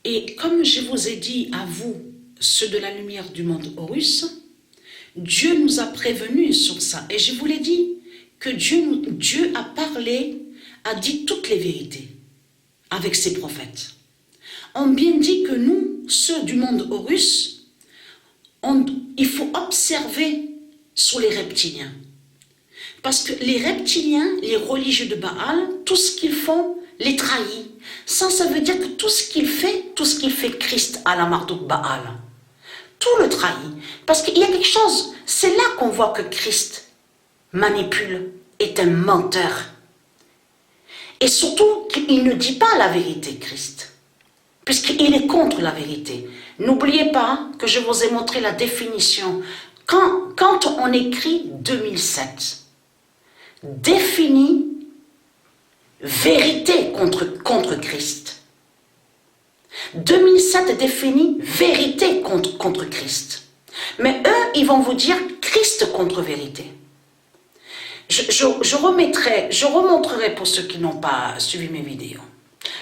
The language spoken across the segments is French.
Et comme je vous ai dit à vous, ceux de la lumière du monde Horus, Dieu nous a prévenus sur ça. Et je vous l'ai dit, que Dieu a parlé, a dit toutes les vérités avec ses prophètes. On bien dit que nous, ceux du monde Horus, il faut observer sur les reptiliens. Parce que les reptiliens, les religieux de Baal, tout ce qu'ils font, les trahit. Ça veut dire que tout ce qu'il fait Christ à la Marduk Baal, tout le trahit. Parce qu'il y a quelque chose, c'est là qu'on voit que Christ manipule, est un menteur. Et surtout qu'il ne dit pas la vérité, Christ, puisqu'il est contre la vérité. N'oubliez pas que je vous ai montré la définition. Quand on écrit 2007, définit vérité contre Christ. 2007 définit vérité contre Christ. Mais eux, ils vont vous dire Christ contre vérité. Je remontrerai pour ceux qui n'ont pas suivi mes vidéos.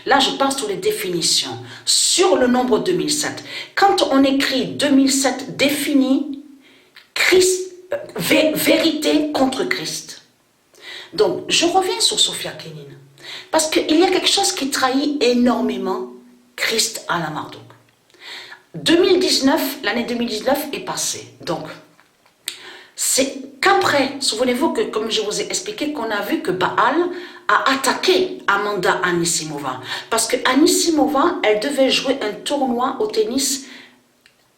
Là, je passe sur les définitions. Sur le nombre 2007. Quand on écrit 2007 définit vérité contre Christ. Donc, je reviens sur Sophia Kenin. Parce qu'il y a quelque chose qui trahit énormément Christ à la Marduk. 2019, l'année 2019 est passée. Donc, c'est qu'après, souvenez-vous que, comme je vous ai expliqué, qu'on a vu que Baal a attaqué Amanda Anisimova. Parce que Anisimova, elle devait jouer un tournoi au tennis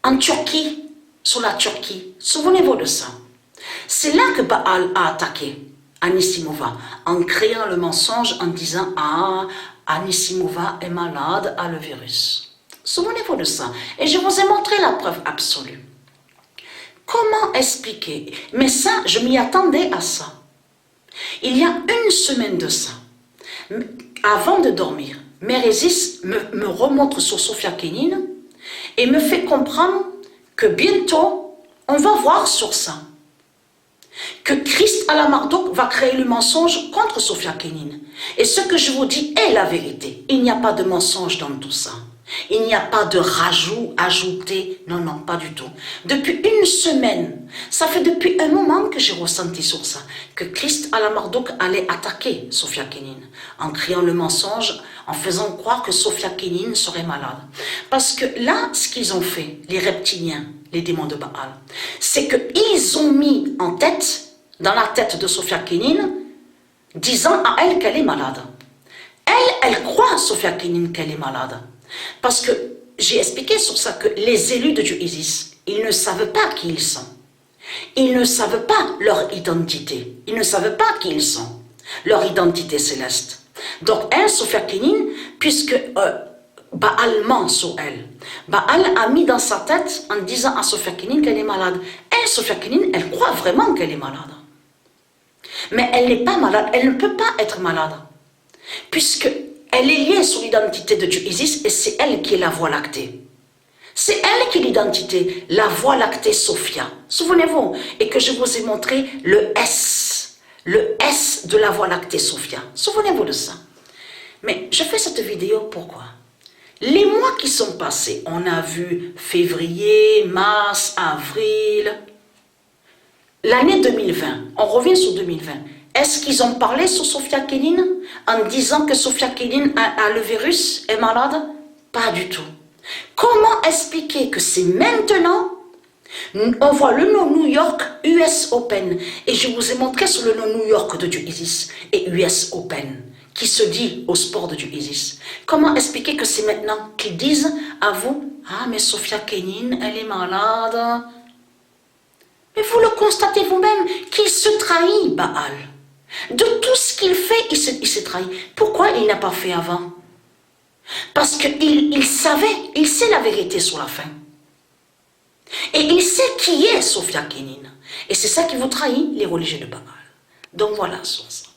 en Turquie, sur la Turquie. Souvenez-vous de ça. C'est là que Baal a attaqué Anisimova, en créant le mensonge, en disant « Ah, Anisimova est malade, a le virus ». Souvenez-vous de ça. Et je vous ai montré la preuve absolue. Comment expliquer? Mais ça, je m'y attendais à ça. Il y a une semaine de ça, avant de dormir, Mérésis me remontre sur Sophia Kenin et me fait comprendre que bientôt, on va voir sur ça. Que Christ à la Marduk va créer le mensonge contre Sophia Kenin. Et ce que je vous dis est la vérité. Il n'y a pas de mensonge dans tout ça. Il n'y a pas de rajout, ajouté. Non, non, pas du tout. Depuis une semaine, ça fait depuis un moment que j'ai ressenti sur ça, que Christ à la Marduk allait attaquer Sophia Kenin, en criant le mensonge, en faisant croire que Sophia Kenin serait malade. Parce que là, ce qu'ils ont fait, les reptiliens, les démons de Baal, c'est qu'ils ont mis en tête, dans la tête de Sophia Kenin, disant à elle qu'elle est malade. Elle croit, Sophia Kenin, qu'elle est malade. Parce que j'ai expliqué sur ça que les élus de Dieu Isis, ils ne savent pas qui ils sont. Ils ne savent pas leur identité. Ils ne savent pas qui ils sont. Leur identité céleste. Donc, elle, Sophia Kenin, puisque Baal ment sur elle. Baal a mis dans sa tête en disant à Sophia Kenin qu'elle est malade. Elle, Sophia Kenin, elle croit vraiment qu'elle est malade. Mais elle n'est pas malade. Elle ne peut pas être malade. Puisque elle est liée sur l'identité de Dieu Isis et c'est elle qui est la voie lactée. C'est elle qui est l'identité, la voie lactée Sophia. Souvenez-vous, et que je vous ai montré le S de la voie lactée Sophia. Souvenez-vous de ça. Mais je fais cette vidéo pourquoi? Les mois qui sont passés, on a vu février, mars, avril, l'année 2020, on revient sur 2020. Est-ce qu'ils ont parlé sur Sophia Kenin en disant que Sophia Kenin a le virus, est malade? Pas du tout. Comment expliquer que c'est maintenant, on voit le nom New York, US Open, et je vous ai montré sur le nom New York de Dieu Isis et US Open, qui se dit au sport de Dieu Isis. Comment expliquer que c'est maintenant qu'ils disent à vous, ah mais Sophia Kenin, elle est malade. Mais vous le constatez vous-même, qu'il se trahit, Baal. De tout ce qu'il fait, il se trahit. Pourquoi il n'a pas fait avant? Parce qu'il savait, il sait la vérité sur la fin. Et il sait qui est Sophia Kenin. Et c'est ça qui vous trahit, les religieux de Baal. Donc voilà sur ça.